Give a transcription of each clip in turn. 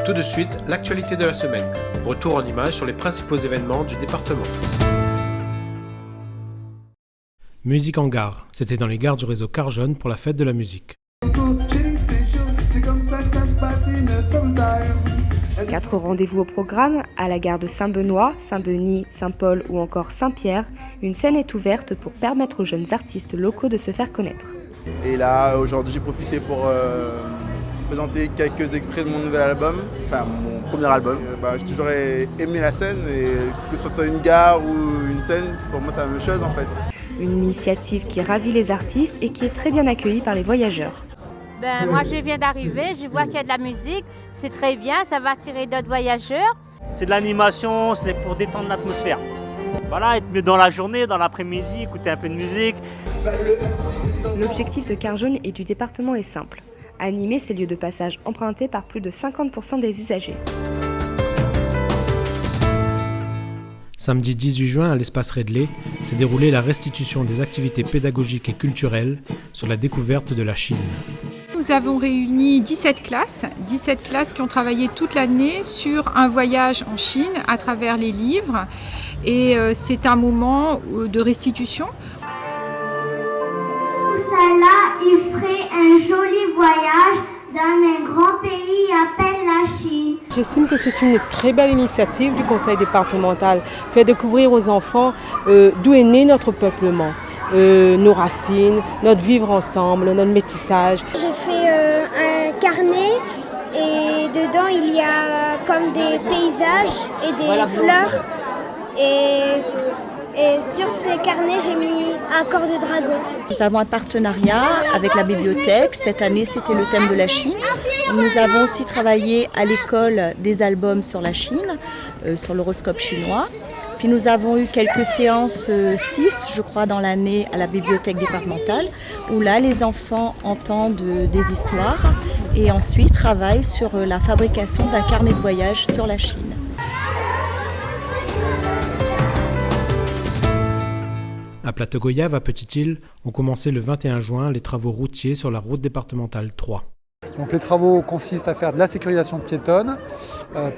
Tout de suite, l'actualité de la semaine. Retour en images sur les principaux événements du département. Musique en gare. C'était dans les gares du réseau Car Jaune pour la fête de la musique. 4 rendez-vous au programme, à la gare de Saint-Benoît, Saint-Denis, Saint-Paul ou encore Saint-Pierre. Une scène est ouverte pour permettre aux jeunes artistes locaux de se faire connaître. Et là, aujourd'hui, j'ai profité pour présenter quelques extraits de mon nouvel album, enfin mon premier album. J'ai toujours aimé la scène et que ce soit une gare ou une scène, pour moi c'est la même chose en fait. Une initiative qui ravit les artistes et qui est très bien accueillie par les voyageurs. Moi je viens d'arriver, je vois qu'il y a de la musique, c'est très bien, ça va attirer d'autres voyageurs. C'est de l'animation, c'est pour détendre l'atmosphère. Voilà, être mieux dans la journée, dans l'après-midi, écouter un peu de musique. L'objectif de Car Jaune et du département est simple. Animer ces lieux de passage empruntés par plus de 50% des usagers. Samedi 18 juin, à l'espace Redley, s'est déroulée la restitution des activités pédagogiques et culturelles sur la découverte de la Chine. Nous avons réuni 17 classes qui ont travaillé toute l'année sur un voyage en Chine à travers les livres. Et c'est un moment de restitution. Là, il ferait un joli voyage dans un grand pays appelé la Chine. J'estime que c'est une très belle initiative du conseil départemental. Faire découvrir aux enfants d'où est né notre peuplement, nos racines, notre vivre ensemble, notre métissage. J'ai fait un carnet et dedans il y a comme des paysages et des fleurs. Et sur ce carnet, j'ai mis un corps de dragon. Nous avons un partenariat avec la bibliothèque. Cette année, c'était le thème de la Chine. Nous avons aussi travaillé à l'école des albums sur la Chine, sur l'horoscope chinois. Puis nous avons eu quelques séances, 6 je crois, dans l'année à la bibliothèque départementale, où là, les enfants entendent des histoires et ensuite travaillent sur la fabrication d'un carnet de voyage sur la Chine. À Plateau-Goyave, à Petite-Île, ont commencé le 21 juin les travaux routiers sur la route départementale 3. Donc les travaux consistent à faire de la sécurisation piétonne,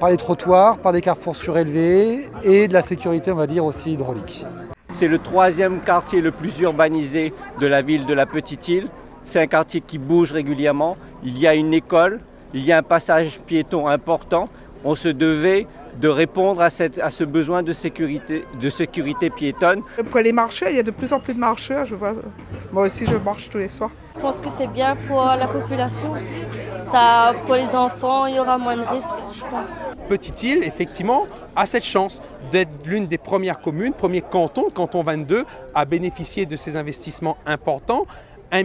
par les trottoirs, par des carrefours surélevés et de la sécurité, on va dire, aussi hydraulique. C'est le 3e quartier le plus urbanisé de la ville de la Petite-Île. C'est un quartier qui bouge régulièrement. Il y a une école, il y a un passage piéton important. On se devait de répondre à ce besoin de sécurité piétonne. Pour les marcheurs, il y a de plus en plus de marcheurs. Moi aussi, je marche tous les soirs. Je pense que c'est bien pour la population. Ça, pour les enfants, il y aura moins de risques, je pense. Petite-Île, effectivement, a cette chance d'être l'une des premières communes, premier canton, le canton 22, à bénéficier de ces investissements importants. 1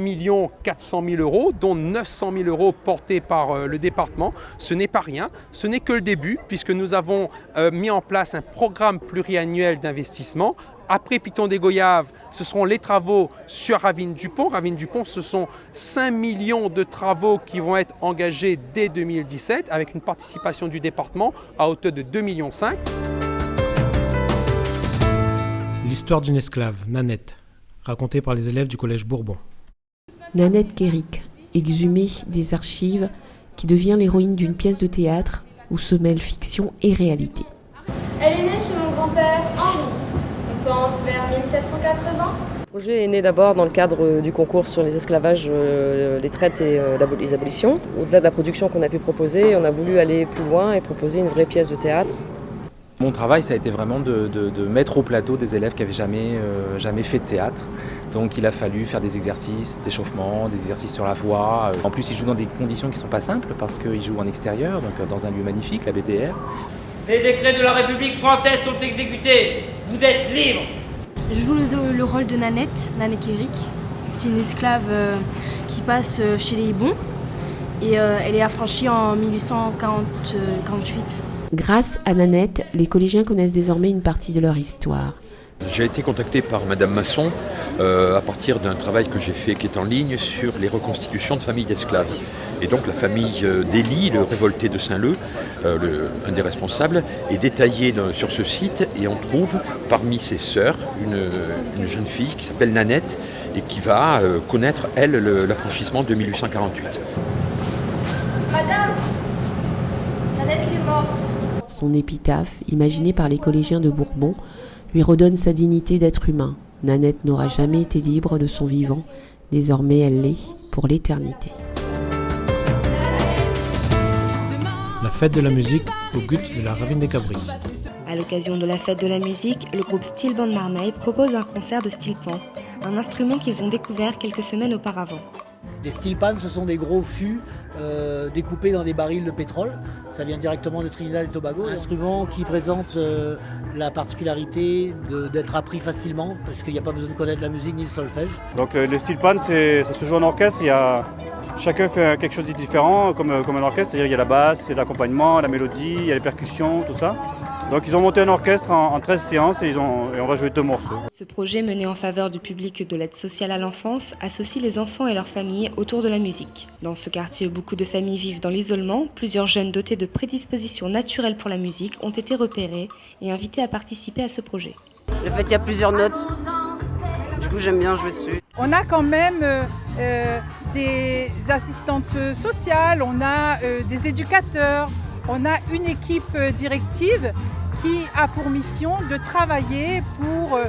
400 000 €, dont 900 000 € portés par le département. Ce n'est pas rien, ce n'est que le début, puisque nous avons mis en place un programme pluriannuel d'investissement. Après Piton-des-Goyaves, ce seront les travaux sur Ravine-du-Pont. Ravine-du-Pont, ce sont 5 millions de travaux qui vont être engagés dès 2017, avec une participation du département à hauteur de 2,5 millions. L'histoire d'une esclave, Nanette, racontée par les élèves du collège Bourbon. Nanette Kéric, exhumée des archives, qui devient l'héroïne d'une pièce de théâtre où se mêlent fiction et réalité. Elle est née chez mon grand-père Henri. On pense vers 1780. Le projet est né d'abord dans le cadre du concours sur les esclavages, les traites et les abolitions. Au-delà de la production qu'on a pu proposer, on a voulu aller plus loin et proposer une vraie pièce de théâtre. Mon travail, ça a été vraiment de mettre au plateau des élèves qui n'avaient jamais fait de théâtre. Donc il a fallu faire des exercices d'échauffement, des exercices sur la voix. En plus, ils jouent dans des conditions qui ne sont pas simples parce qu'ils jouent en extérieur, donc dans un lieu magnifique, la BTR. Les décrets de la République française sont exécutés. Vous êtes libres. Je joue le rôle de Nanette Kéric. C'est une esclave qui passe chez les Hiboux et elle est affranchie en 1848. Grâce à Nanette, les collégiens connaissent désormais une partie de leur histoire. J'ai été contacté par Madame Masson à partir d'un travail que j'ai fait qui est en ligne sur les reconstitutions de familles d'esclaves. Et donc la famille d'Élie, le révolté de Saint-Leu, un des responsables, est détaillé sur ce site et on trouve parmi ses sœurs une jeune fille qui s'appelle Nanette et qui va connaître, elle, l'affranchissement de 1848. Madame, Nanette est morte. Son épitaphe, imaginée par les collégiens de Bourbon, lui redonne sa dignité d'être humain. Nanette n'aura jamais été libre de son vivant. Désormais, elle l'est pour l'éternité. La fête de la musique au gut de la Ravine des Cabris. À l'occasion de la fête de la musique, le groupe Steel Band Marmeille propose un concert de steel pan, un instrument qu'ils ont découvert quelques semaines auparavant. Les steel pans, ce sont des gros fûts découpés dans des barils de pétrole. Ça vient directement de Trinidad et Tobago. Un instrument qui présente la particularité d'être appris facilement, parce qu'il n'y a pas besoin de connaître la musique ni le solfège. Donc le steel pan, ça se joue en orchestre. Chacun fait quelque chose de différent, comme un orchestre, c'est-à-dire il y a la basse, il y a l'accompagnement, la mélodie, il y a les percussions, tout ça. Donc ils ont monté un orchestre en 13 séances et on va jouer 2 morceaux. Ce projet mené en faveur du public de l'aide sociale à l'enfance associe les enfants et leurs familles autour de la musique. Dans ce quartier où beaucoup de familles vivent dans l'isolement, plusieurs jeunes dotés de prédispositions naturelles pour la musique ont été repérés et invités à participer à ce projet. Le fait qu'il y a plusieurs notes, du coup j'aime bien jouer dessus. On a quand même des assistantes sociales, on a des éducateurs, on a une équipe directive qui a pour mission de travailler pour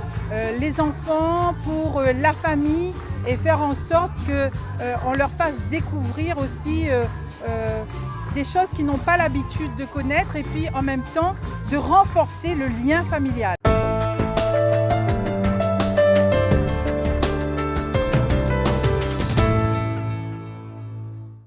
les enfants, pour la famille et faire en sorte qu'on leur fasse découvrir aussi des choses qu'ils n'ont pas l'habitude de connaître et puis en même temps de renforcer le lien familial.